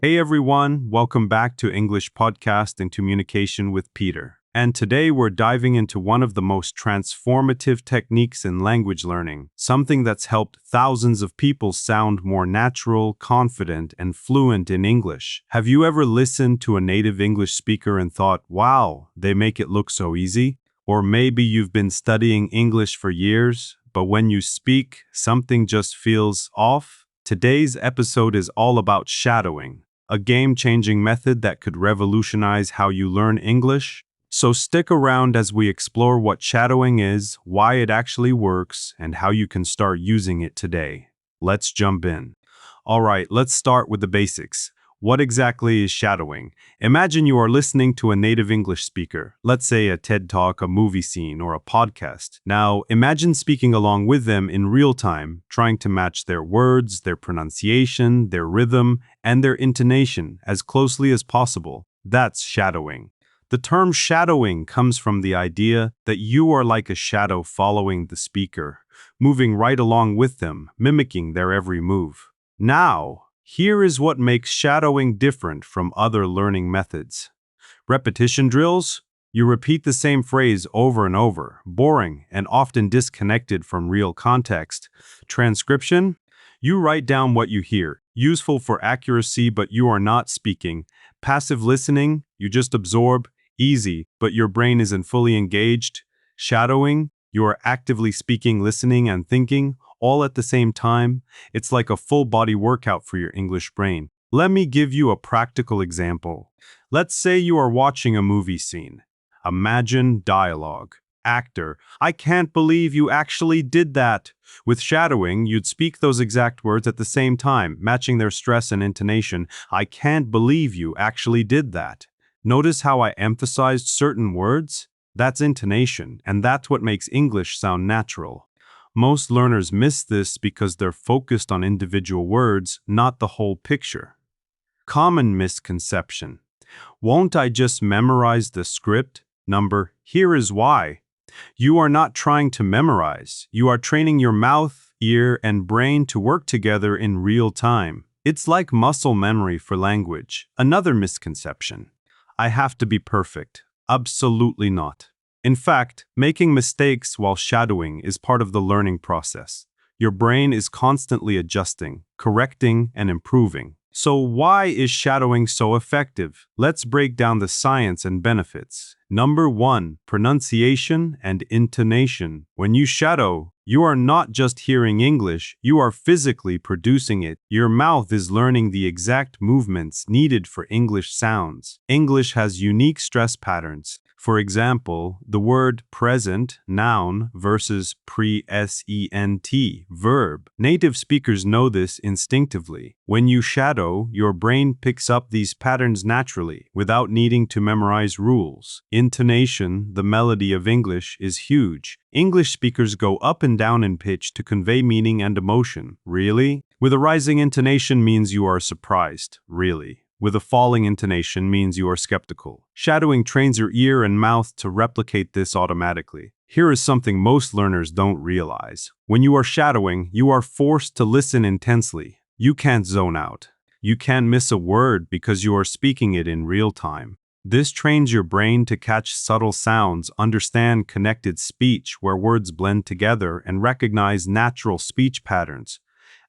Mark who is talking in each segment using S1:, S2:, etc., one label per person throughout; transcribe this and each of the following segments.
S1: Hey everyone, welcome back to English Podcast and Communication with Peter. And today we're diving into one of the most transformative techniques in language learning, something that's helped thousands of people sound more natural, confident, and fluent in English. Have you ever listened to a native English speaker and thought, wow, they make it look so easy? Or maybe you've been studying English for years, but when you speak, something just feels off? Today's episode is all about shadowing, a game-changing method that could revolutionize how you learn English. So stick around as we explore what shadowing is, why it actually works, and how you can start using it today. Let's jump in. All right, let's start with the basics. What exactly is shadowing? Imagine you are listening to a native English speaker, let's say a TED Talk, a movie scene, or a podcast. Now, imagine speaking along with them in real time, trying to match their words, their pronunciation, their rhythm, and their intonation as closely as possible. That's shadowing. The term shadowing comes from the idea that you are like a shadow following the speaker, moving right along with them, mimicking their every move. Now, here is what makes shadowing different from other learning methods. Repetition drills? You repeat the same phrase over and over, boring and often disconnected from real context. Transcription? You write down what you hear, useful for accuracy but you are not speaking. Passive listening? You just absorb, easy, but your brain isn't fully engaged. Shadowing? You are actively speaking, listening, and thinking, all at the same time. It's like a full-body workout for your English brain. Let me give you a practical example. Let's say you are watching a movie scene. Imagine dialogue. Actor, I can't believe you actually did that. With shadowing, you'd speak those exact words at the same time, matching their stress and intonation. I can't believe you actually did that. Notice how I emphasized certain words? That's intonation, and that's what makes English sound natural. Most learners miss this because they're focused on individual words, not the whole picture. Common misconception. Won't I just memorize the script? Here is why. You are not trying to memorize. You are training your mouth, ear, and brain to work together in real time. It's like muscle memory for language. Another misconception. I have to be perfect. Absolutely not. In fact, making mistakes while shadowing is part of the learning process. Your brain is constantly adjusting, correcting, and improving. So why is shadowing so effective? Let's break down the science and benefits. Number 1, pronunciation and intonation. When you shadow, you are not just hearing English, you are physically producing it. Your mouth is learning the exact movements needed for English sounds. English has unique stress patterns. For example, the word present, noun, versus present, verb. Native speakers know this instinctively. When you shadow, your brain picks up these patterns naturally, without needing to memorize rules. Intonation, the melody of English, is huge. English speakers go up and down in pitch to convey meaning and emotion. Really? With a rising intonation means you are surprised. Really? With a falling intonation means you are skeptical. Shadowing trains your ear and mouth to replicate this automatically. Here is something most learners don't realize. When you are shadowing, you are forced to listen intensely. You can't zone out. You can't miss a word because you are speaking it in real time. This trains your brain to catch subtle sounds, understand connected speech where words blend together, and recognize natural speech patterns.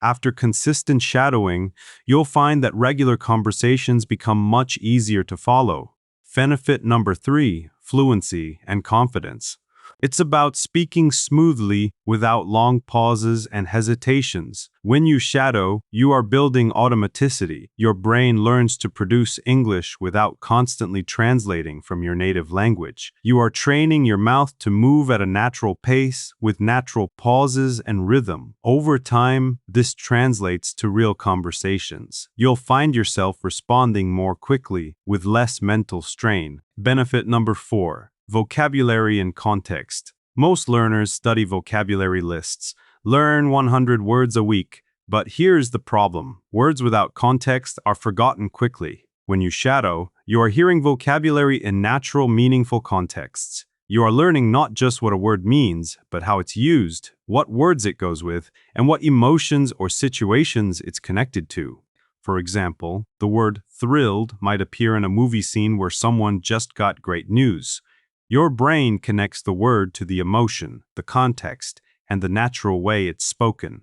S1: After consistent shadowing, you'll find that regular conversations become much easier to follow. Benefit number 3, fluency and confidence. It's about speaking smoothly without long pauses and hesitations. When you shadow, you are building automaticity. Your brain learns to produce English without constantly translating from your native language. You are training your mouth to move at a natural pace with natural pauses and rhythm. Over time, this translates to real conversations. You'll find yourself responding more quickly with less mental strain. Benefit number 4. Vocabulary and context. Most learners study vocabulary lists, learn 100 words a week, but here's the problem. Words without context are forgotten quickly. When you shadow, you are hearing vocabulary in natural, meaningful contexts. You are learning not just what a word means, but how it's used, what words it goes with, and what emotions or situations it's connected to. For example, the word thrilled might appear in a movie scene where someone just got great news. Your brain connects the word to the emotion, the context, and the natural way it's spoken.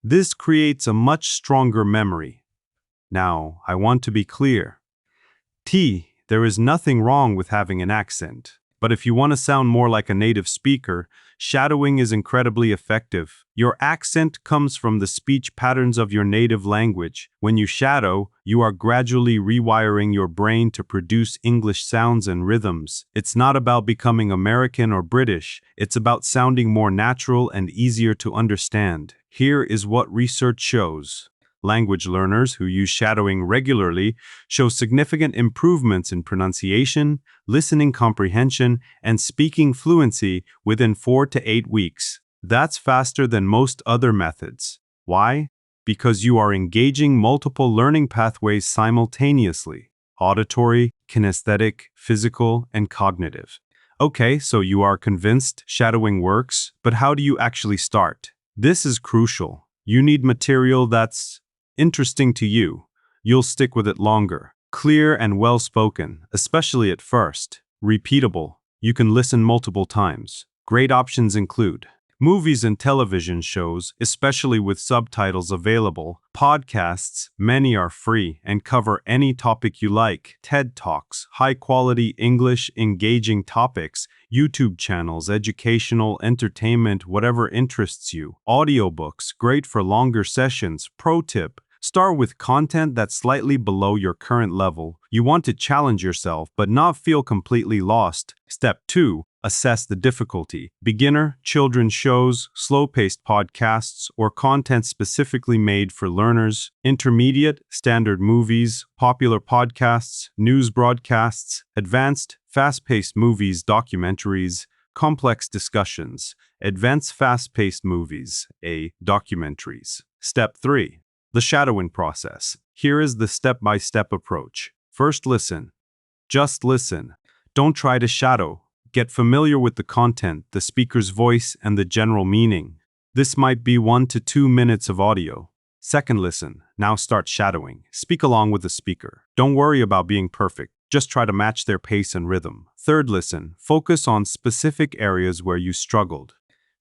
S1: This creates a much stronger memory. Now, I want to be clear. There is nothing wrong with having an accent. But if you want to sound more like a native speaker, shadowing is incredibly effective. Your accent comes from the speech patterns of your native language. When you shadow, you are gradually rewiring your brain to produce English sounds and rhythms. It's not about becoming American or British. It's about sounding more natural and easier to understand. Here is what research shows. Language learners who use shadowing regularly show significant improvements in pronunciation, listening comprehension, and speaking fluency within 4 to 8 weeks. That's faster than most other methods. Why? Because you are engaging multiple learning pathways simultaneously: auditory, kinesthetic, physical, and cognitive. Okay, so you are convinced shadowing works, but how do you actually start? This is crucial. You need material that's interesting to you. You'll stick with it longer. Clear and well-spoken, especially at first. Repeatable. You can listen multiple times. Great options include movies and television shows, especially with subtitles available. Podcasts, many are free and cover any topic you like. TED Talks, high-quality English, engaging topics. YouTube channels, educational, entertainment, whatever interests you. Audiobooks, great for longer sessions. Pro tip: start with content that's slightly below your current level. You want to challenge yourself but not feel completely lost. Step 2. Assess the difficulty. Beginner, children's shows, slow-paced podcasts, or content specifically made for learners. Intermediate, standard movies, popular podcasts, news broadcasts. Advanced, fast-paced movies, documentaries, complex discussions. Advanced fast-paced movies, documentaries. Step 3. The shadowing process. Here is the step-by-step approach. First, listen. Just listen. Don't try to shadow. Get familiar with the content, the speaker's voice, and the general meaning. This might be 1 to 2 minutes of audio. Second, listen. Now start shadowing. Speak along with the speaker. Don't worry about being perfect. Just try to match their pace and rhythm. Third, listen. Focus on specific areas where you struggled.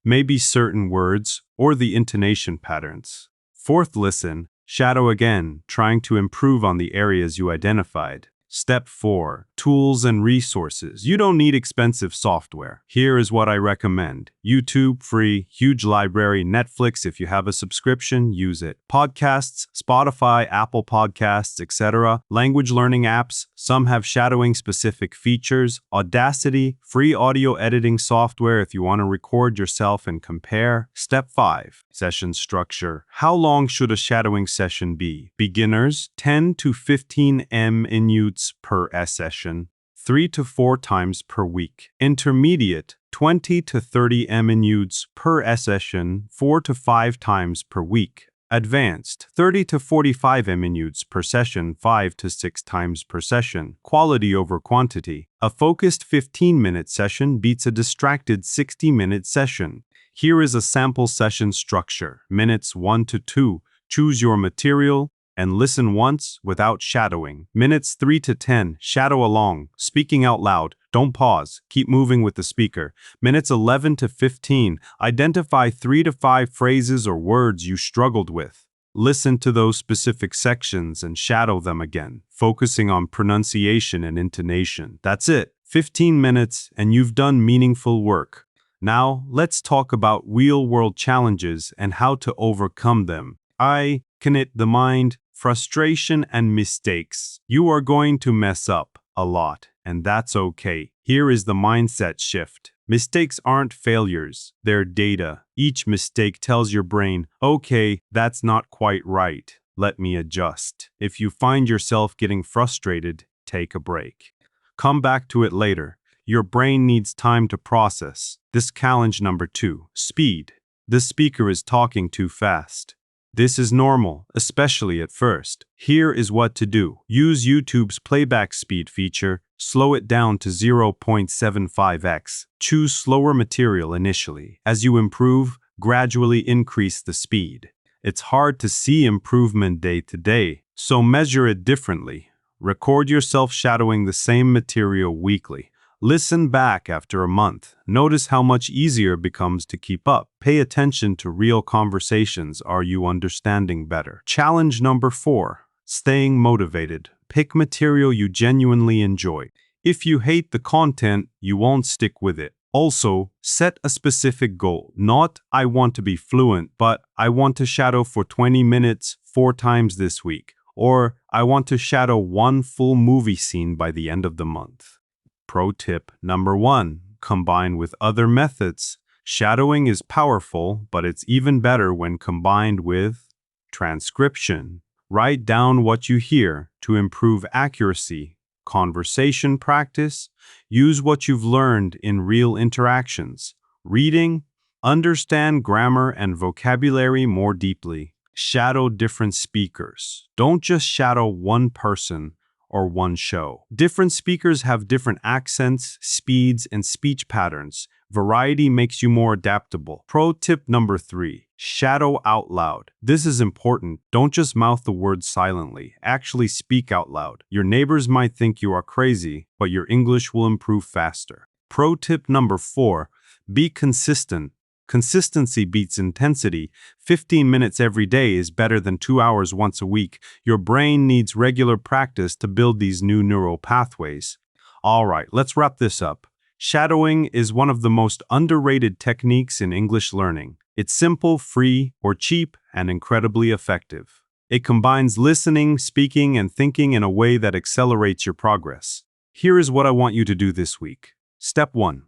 S1: Maybe certain words or the intonation patterns. Fourth, listen. Shadow again, trying to improve on the areas you identified. Step 4. Tools and resources. You don't need expensive software. Here is what I recommend. YouTube, free, huge library. Netflix, if you have a subscription, use it. Podcasts, Spotify, Apple Podcasts, etc. Language learning apps, some have shadowing specific features. Audacity, free audio editing software if you want to record yourself and compare. Step 5. Session structure. How long should a shadowing session be? Beginners, 10 to 15 minutes per session, 3 to 4 times per week. Intermediate, 20 to 30 minutes per session, 4 to 5 times per week. Advanced, 30 to 45 minutes per session, 5 to 6 times per session. Quality over quantity. A focused 15-minute session beats a distracted 60-minute session. Here is a sample session structure. Minutes 1 to 2. Choose your material and listen once without shadowing. Minutes 3 to 10. Shadow along, speaking out loud. Don't pause. Keep moving with the speaker. Minutes 11 to 15. Identify 3 to 5 phrases or words you struggled with. Listen to those specific sections and shadow them again, focusing on pronunciation and intonation. That's it. 15 minutes and you've done meaningful work. Now, let's talk about real-world challenges and how to overcome them. The mind, frustration, and mistakes. You are going to mess up a lot, and that's okay. Here is the mindset shift. Mistakes aren't failures, they're data. Each mistake tells your brain, okay, that's not quite right. Let me adjust. If you find yourself getting frustrated, take a break. Come back to it later. Your brain needs time to process. This challenge number 2, speed. The speaker is talking too fast. This is normal, especially at first. Here is what to do. Use YouTube's playback speed feature. Slow it down to 0.75x. Choose slower material initially. As you improve, gradually increase the speed. It's hard to see improvement day to day, So measure it differently. Record yourself shadowing the same material weekly. Listen back after a month. Notice how much easier it becomes to keep up. Pay attention to real conversations. Are you understanding better? Challenge number 4. Staying motivated. Pick material you genuinely enjoy. If you hate the content, you won't stick with it. Also, set a specific goal. Not, I want to be fluent, but I want to shadow for 20 minutes 4 times this week. Or, I want to shadow one full movie scene by the end of the month. Pro tip number 1. Combine with other methods. Shadowing is powerful, but it's even better when combined with transcription. Write down what you hear to improve accuracy. Conversation practice. Use what you've learned in real interactions. Reading. Understand grammar and vocabulary more deeply. Shadow different speakers. Don't just shadow one person or one show. Different speakers have different accents, speeds, and speech patterns. Variety makes you more adaptable. Pro tip number 3. Shadow out loud. This is important. Don't just mouth the words silently. Actually speak out loud. Your neighbors might think you are crazy, but your English will improve faster. Pro tip number 4. Be consistent. Consistency beats intensity. 15 minutes every day is better than 2 hours once a week. Your brain needs regular practice to build these new neural pathways. All right, let's wrap this up. Shadowing is one of the most underrated techniques in English learning. It's simple, free, or cheap, and incredibly effective. It combines listening, speaking, and thinking in a way that accelerates your progress. Here is what I want you to do this week. Step 1.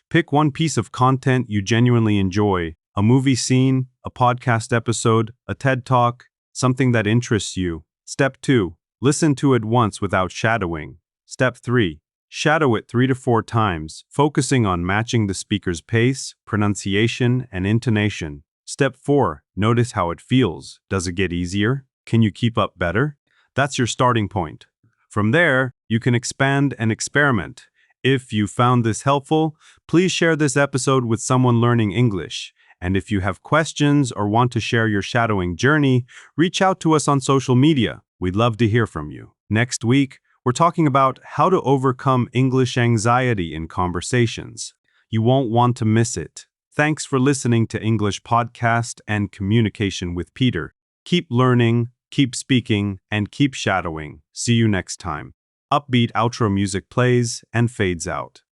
S1: Pick one piece of content you genuinely enjoy, a movie scene, a podcast episode, a TED Talk, something that interests you. Step 2. Listen to it once without shadowing. Step 3. Shadow it 3 to 4 times, focusing on matching the speaker's pace, pronunciation, and intonation. Step 4. Notice how it feels. Does it get easier? Can you keep up better? That's your starting point. From there, you can expand and experiment. If you found this helpful, please share this episode with someone learning English. And if you have questions or want to share your shadowing journey, reach out to us on social media. We'd love to hear from you. Next week, we're talking about how to overcome English anxiety in conversations. You won't want to miss it. Thanks for listening to English Podcast and Communication with Peter. Keep learning, keep speaking, and keep shadowing. See you next time. Upbeat outro music plays and fades out.